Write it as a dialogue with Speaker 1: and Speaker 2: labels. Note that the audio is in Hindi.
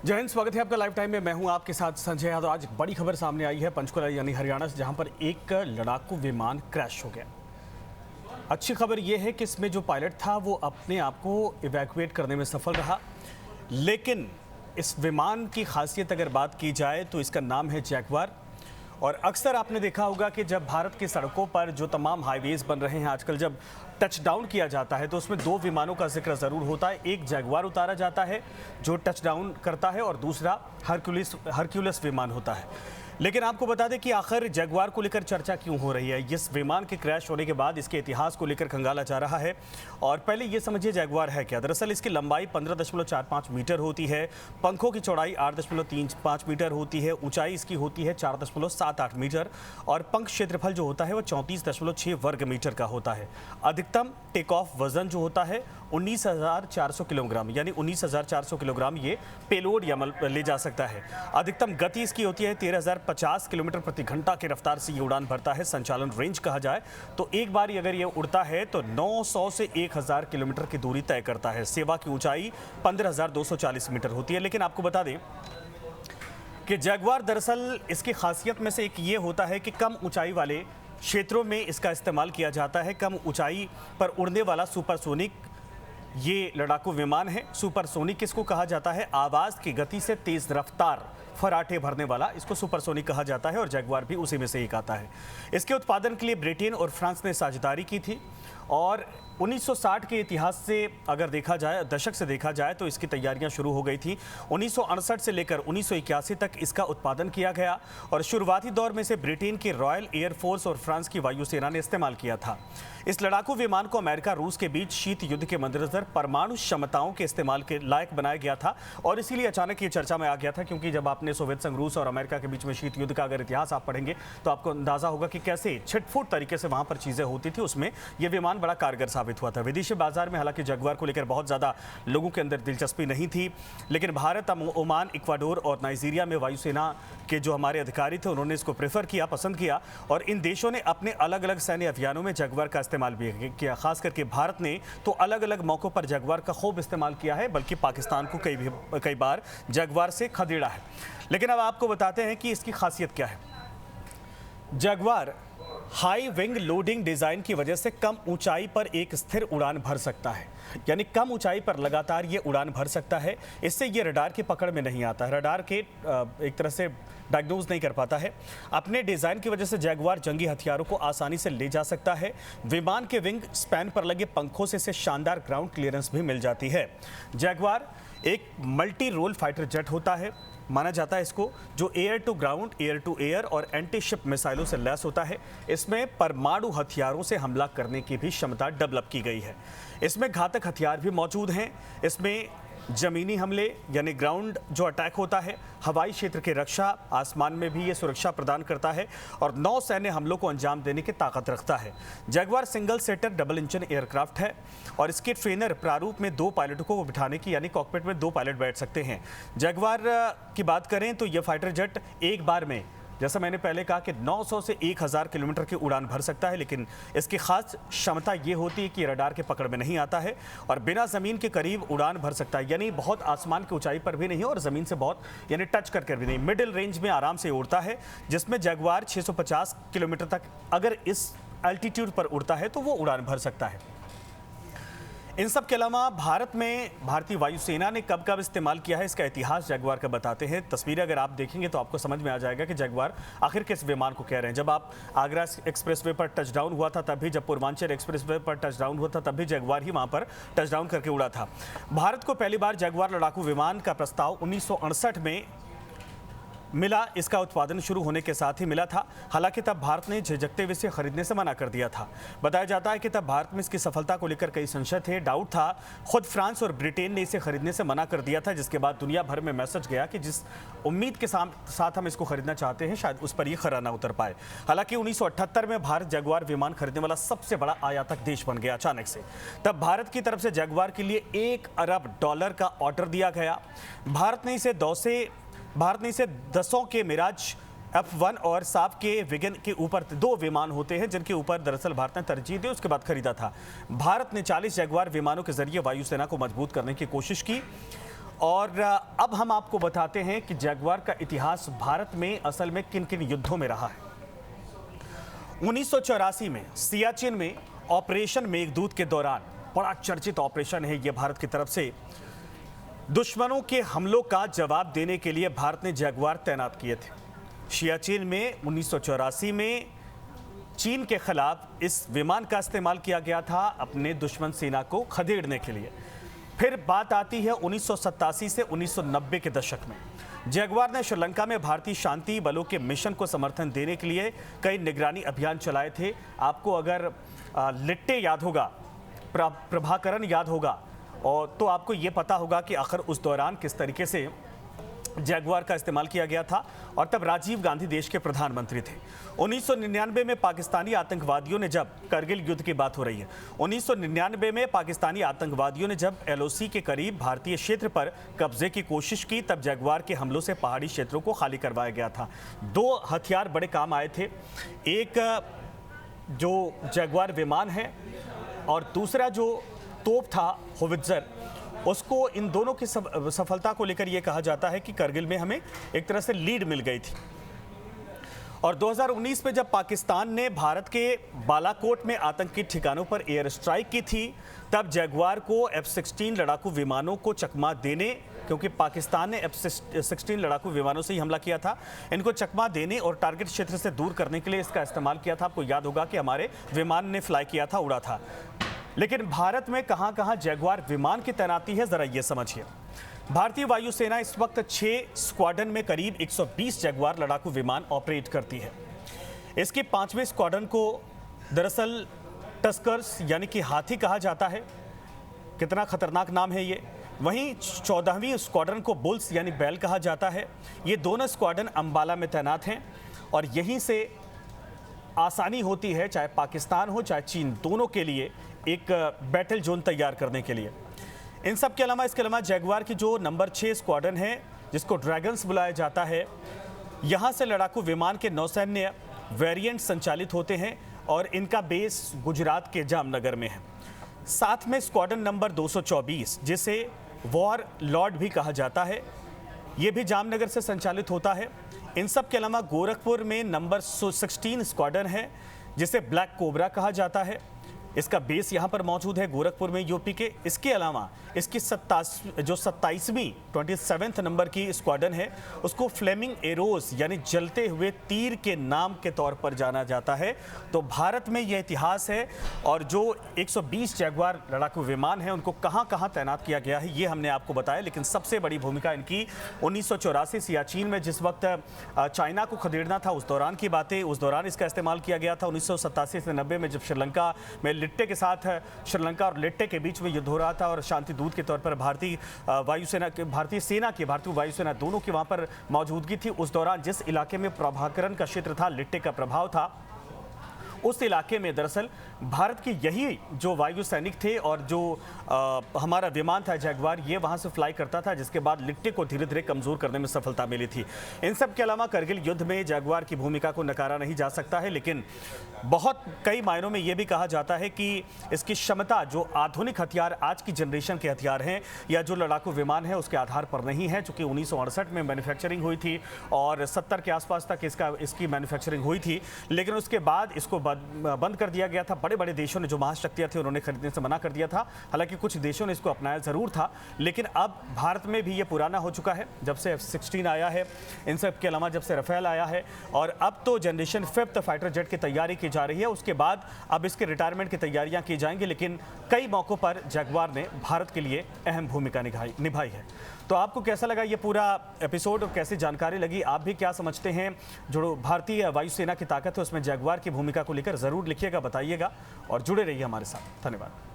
Speaker 1: जय हिंद, स्वागत है आपका लाइव टाइम में। मैं हूं आपके साथ संजय यादव। आज एक बड़ी खबर सामने आई है पंचकुला यानी हरियाणा से, जहां पर एक लड़ाकू विमान क्रैश हो गया। अच्छी खबर यह है कि इसमें जो पायलट था वो अपने आप को इवैक्यूएट करने में सफल रहा, लेकिन इस विमान की खासियत अगर बात की जाए तो इसका नाम है जैगवार। और अक्सर आपने देखा होगा कि जब भारत की सड़कों पर जो तमाम हाईवेज बन रहे हैं आजकल, जब टच डाउन किया जाता है तो उसमें दो विमानों का जिक्र ज़रूर होता है। एक जैगवार उतारा जाता है जो टच डाउन करता है और दूसरा हरक्यूलिस विमान होता है। लेकिन आपको बता दें कि आखिर जैगवार को लेकर चर्चा क्यों हो रही है। इस विमान के क्रैश होने के बाद इसके इतिहास को लेकर खंगाला जा रहा है। और पहले ये समझिए जैगवार है क्या। दरअसल इसकी लंबाई 15.45 मीटर होती है, पंखों की चौड़ाई 8.35 मीटर होती है, ऊंचाई इसकी होती है 4.78 मीटर और पंख क्षेत्रफल जो होता है वो 34.6 वर्ग मीटर का होता है। अधिकतम टेक ऑफ वजन जो होता है 19,400 किलोग्राम, यानी 19,400 किलोग्राम ये पेलोड या ले जा सकता है। अधिकतम गति इसकी होती है 13,050 किलोमीटर प्रति घंटा की रफ्तार से ये उड़ान भरता है। संचालन रेंज कहा जाए तो एक बार अगर ये उड़ता है तो 900 से 1,000 किलोमीटर की दूरी तय करता है। सेवा की ऊंचाई 15,240 मीटर होती है। लेकिन आपको बता दें कि जैगवार दरअसल इसकी खासियत में से एक ये होता है कि कम ऊंचाई वाले क्षेत्रों में इसका इस्तेमाल किया जाता है। कम ऊंचाई पर उड़ने वाला सुपरसोनिक ये लड़ाकू विमान है। सुपरसोनिक किसको कहा जाता है? आवाज़ की गति से तेज रफ्तार फराटे भरने वाला, इसको सुपरसोनिक कहा जाता है और जैगवार भी उसी में से एक आता है। इसके उत्पादन के लिए ब्रिटेन और फ्रांस ने साझेदारी की थी और 1960 के इतिहास से अगर देखा जाए, दशक से देखा जाए तो इसकी तैयारियां शुरू हो गई थी। 1968 से लेकर 1981 तक इसका उत्पादन किया गया और शुरुआती दौर में से ब्रिटेन की रॉयल एयरफोर्स और फ्रांस की वायुसेना ने इस्तेमाल किया था। इस लड़ाकू विमान को अमेरिका रूस के बीच शीत युद्ध के मद्देनजर परमाणु क्षमताओं के इस्तेमाल के लायक बनाया गया था और इसीलिए अचानक ये चर्चा में आ गया था, क्योंकि जब आपने सोवियत संघ, रूस और अमेरिका के बीच में शीत युद्ध का अगर इतिहास आप पढ़ेंगे तो आपको अंदाजा होगा कि कैसे छिटफुट तरीके से वहां पर चीजें होती थी। उसमें यह विमान बड़ा कारगर साबित हुआ था। विदेशी बाजार में हालांकि जैगवार को लेकर बहुत ज़्यादा लोगों के अंदर दिलचस्पी नहीं थी, लेकिन भारत, ओमान, इक्वाडोर और नाइजीरिया में वायुसेना के जो हमारे अधिकारी थे उन्होंने इसको प्रेफर किया, पसंद किया और इन देशों ने अपने अलग अलग सैन्य अभियानों में जैगवार का इस्तेमाल भी किया। खास करके भारत ने तो अलग अलग मौकों पर जैगवार का खूब इस्तेमाल किया है, बल्कि पाकिस्तान को कई बार जैगवार से खदेड़ा है। लेकिन अब आपको बताते हैं कि इसकी खासियत क्या है। Jaguar high wing loading design की वजह से कम ऊंचाई पर एक स्थिर उड़ान भर सकता है, यानी कम ऊंचाई पर लगातार ये उड़ान भर सकता है। इससे ये रडार की पकड़ में नहीं आता है, रडार के एक तरह से डायग्नोज नहीं कर पाता है। अपने डिज़ाइन की वजह से जैगवार जंगी हथियारों को आसानी से ले जा सकता है। विमान के विंग स्पैन पर लगे पंखों से इसे शानदार ग्राउंड क्लियरेंस भी मिल जाती है। जैगवार एक मल्टी रोल फाइटर जेट होता है, माना जाता है इसको, जो air to ground, air to air और एंटी शिप मिसाइलों से लैस होता है। इसमें परमाणु हथियारों से हमला करने की भी क्षमता डेवलप की गई है। इसमें घातक हथियार भी मौजूद हैं। इसमें जमीनी हमले यानी ग्राउंड जो अटैक होता है, हवाई क्षेत्र की रक्षा, आसमान में भी ये सुरक्षा प्रदान करता है और नौ सैन्य हमलों को अंजाम देने की ताकत रखता है। Jaguar single seater double engine aircraft है और इसके ट्रेनर प्रारूप में 2 पायलटों को बिठाने की, यानी कॉकपिट में 2 पायलट बैठ सकते हैं। जैगवार की बात करें तो यह फाइटर जेट एक बार में, जैसा मैंने पहले कहा कि 900 से 1,000 किलोमीटर की उड़ान भर सकता है, लेकिन इसकी खास क्षमता ये होती है कि रडार के पकड़ में नहीं आता है और बिना ज़मीन के करीब उड़ान भर सकता है, यानी बहुत आसमान की ऊंचाई पर भी नहीं और ज़मीन से बहुत यानी टच करके भी नहीं, मिडिल रेंज में आराम से उड़ता है। जिसमें जैगवार 650 किलोमीटर तक अगर इस एल्टीट्यूड पर उड़ता है तो वो उड़ान भर सकता है। इन सब के अलावा भारत में भारतीय वायुसेना ने कब कब इस्तेमाल किया है, इसका इतिहास जैगवार का बताते हैं। तस्वीरें अगर आप देखेंगे तो आपको समझ में आ जाएगा कि जैगवार आखिर किस विमान को कह रहे हैं। जब आप आगरा एक्सप्रेसवे पर टच डाउन हुआ था तब भी, जब पूर्वांचल एक्सप्रेसवे पर टच डाउन हुआ था तब भी जैगवार ही वहां पर टच डाउन करके उड़ा था। भारत को पहली बार जैगवार लड़ाकू विमान का प्रस्ताव 1968 में मिला। इसका उत्पादन शुरू होने के साथ ही मिला था। हालांकि तब भारत ने झिझकते हुए इसे खरीदने से मना कर दिया था। बताया जाता है कि तब भारत में इसकी सफलता को लेकर कई संशय थे, डाउट था। खुद फ्रांस और ब्रिटेन ने इसे खरीदने से मना कर दिया था, जिसके बाद दुनिया भर में मैसेज गया कि जिस उम्मीद के साथ हम इसको खरीदना चाहते हैं शायद उस पर ये खरा ना उतर पाए। हालांकि 1978 में भारत जैगवार विमान खरीदने वाला सबसे बड़ा आयातक देश बन गया अचानक से। तब भारत की तरफ से जैगवार के लिए $1 अरब का ऑर्डर दिया गया। भारत ने इसे 10 के मिराज F1 और साफ के विगन के ऊपर 2 विमान होते हैं जिनके ऊपर दरअसल भारत ने तरजीह दी, उसके बाद खरीदा था। भारत ने 40 जैगवार विमानों के जरिए वायुसेना को मजबूत करने की कोशिश की और अब हम आपको बताते हैं कि जगुआर का इतिहास भारत में असल में किन किन युद्धों में रहा है। 1984 में सियाचिन में ऑपरेशन मेघदूत के दौरान, बड़ा चर्चित ऑपरेशन है ये भारत की तरफ से, दुश्मनों के हमलों का जवाब देने के लिए भारत ने जगुआर तैनात किए थे। सियाचिन में 1984 में चीन के खिलाफ इस विमान का इस्तेमाल किया गया था अपने दुश्मन सेना को खदेड़ने के लिए। फिर बात आती है 1987 से 1990 के दशक में। जगुआर ने श्रीलंका में भारतीय शांति बलों के मिशन को समर्थन देने के लिए कई निगरानी अभियान चलाए थे। आपको अगर लिट्टे याद होगा, प्रभाकरण याद होगा, और तो आपको ये पता होगा कि आखिर उस दौरान किस तरीके से जगुआर का इस्तेमाल किया गया था। और तब राजीव गांधी देश के प्रधानमंत्री थे। 1999 में पाकिस्तानी आतंकवादियों ने जब, करगिल युद्ध की बात हो रही है, 1999 में पाकिस्तानी आतंकवादियों ने जब LOC के करीब भारतीय क्षेत्र पर कब्जे की कोशिश की, तब जगुआर के हमलों से पहाड़ी क्षेत्रों को खाली करवाया गया था। 2 हथियार बड़े काम आए थे, एक जो जगुआर विमान है और दूसरा जो तोप था होवित्जर। उसको, इन दोनों की सफलता को लेकर यह कहा जाता है कि करगिल में हमें एक तरह से लीड मिल गई थी। और 2019 में जब पाकिस्तान ने भारत के बालाकोट में आतंकी ठिकानों पर एयर स्ट्राइक की थी, तब जगुआर को F-16 लड़ाकू विमानों को चकमा देने, क्योंकि पाकिस्तान ने F-16 लड़ाकू विमानों से ही हमला किया था, इनको चकमा देने और टारगेट क्षेत्र से दूर करने के लिए इसका इस्तेमाल किया था। आपको याद होगा कि हमारे विमान ने फ्लाई किया था, उड़ा था। लेकिन भारत में कहां कहां जगुआर विमान की तैनाती है, जरा ये समझिए। भारतीय वायुसेना इस वक्त 6 स्क्वाड्रन में करीब 120 जगुआर लड़ाकू विमान ऑपरेट करती है। इसकी 5वें स्क्वाड्रन को दरअसल टस्कर्स यानी कि हाथी कहा जाता है। कितना खतरनाक नाम है ये। वहीं 14वीं स्क्वाड्रन को बुल्स यानी बैल कहा जाता है। ये दोनों स्क्वाड्रन अंबाला में तैनात हैं और यहीं से आसानी होती है, चाहे पाकिस्तान हो चाहे चीन, दोनों के लिए एक बैटल जोन तैयार करने के लिए। इन सब के अलावा, इसके अलावा जगुआर की जो नंबर 6 स्क्वाड्रन है, जिसको ड्रैगन्स बुलाया जाता है, यहाँ से लड़ाकू विमान के नौसैन्य वेरिएंट संचालित होते हैं और इनका बेस गुजरात के जामनगर में है। साथ में स्क्वाड्रन नंबर 224, जिसे वॉर लॉर्ड भी कहा जाता है, ये भी जामनगर से संचालित होता है। इन सब के अलावा गोरखपुर में नंबर 16 स्क्वाड्रन है, जिसे ब्लैक कोबरा कहा जाता है। इसका बेस यहाँ पर मौजूद है गोरखपुर में, यूपी के। इसके अलावा इसकी 27वीं नंबर की स्क्वाड्रन है, उसको फ्लेमिंग एरोस यानी जलते हुए तीर के नाम के तौर पर जाना जाता है। तो भारत में यह इतिहास है। और जो 120 जगुआर लड़ाकू विमान हैं, उनको कहाँ कहाँ तैनात किया गया है, ये हमने आपको बताया। लेकिन सबसे बड़ी भूमिका इनकी 1984 सियाचिन में, जिस वक्त चाइना को खदेड़ना था, उस दौरान की बातें, उस दौरान इसका इस्तेमाल किया गया था। 1987 से 90 में जब श्रीलंका में लिट्टे के साथ, श्रीलंका और लिट्टे के बीच में युद्ध हो रहा था और शांति दूत के तौर पर भारतीय वायुसेना दोनों की वहां पर मौजूदगी थी। उस दौरान जिस इलाके में प्रभाकरण का क्षेत्र था, लिट्टे का प्रभाव था, उस इलाके में दरअसल भारत के यही जो वायु सैनिक थे और जो हमारा विमान था जगुआर, ये वहां से फ्लाई करता था, जिसके बाद लिट्टे को धीरे धीरे कमजोर करने में सफलता मिली थी। इन सब के अलावा करगिल युद्ध में जगुआर की भूमिका को नकारा नहीं जा सकता है, लेकिन बहुत कई मायनों में ये भी कहा जाता है कि इसकी क्षमता, जो आधुनिक हथियार, आज की जनरेशन के हथियार हैं या जो लड़ाकू विमान है, उसके आधार पर नहीं है। चूंकि 1968 में मैन्युफैक्चरिंग हुई थी और 70 के आसपास तक इसकी मैन्युफैक्चरिंग हुई थी, लेकिन उसके बाद इसको बंद कर दिया गया था। बड़े बड़े देशों ने, जो महाशक्तियां थी, उन्होंने खरीदने से मना कर दिया था। हालांकि कुछ देशों ने इसको अपनाया जरूर था, लेकिन अब भारत में भी ये पुराना हो चुका है। जब से F-16 आया है, इन सब के अलावा जब से राफेल आया है, और अब तो जनरेशन 5th फाइटर जेट की तैयारी की जा रही है। उसके बाद अब इसके रिटायरमेंट की तैयारियां की जाएंगी। लेकिन कई मौकों पर जगुआर ने भारत के लिए अहम भूमिका निभाई है। तो आपको कैसा लगा ये पूरा एपिसोड और कैसी जानकारी लगी? आप भी क्या समझते हैं? जो भारतीय वायुसेना की ताकत है, उसमें जगुआर की भूमिका को लेकर जरूर लिखिएगा, बताइएगा और जुड़े रहिए हमारे साथ। धन्यवाद।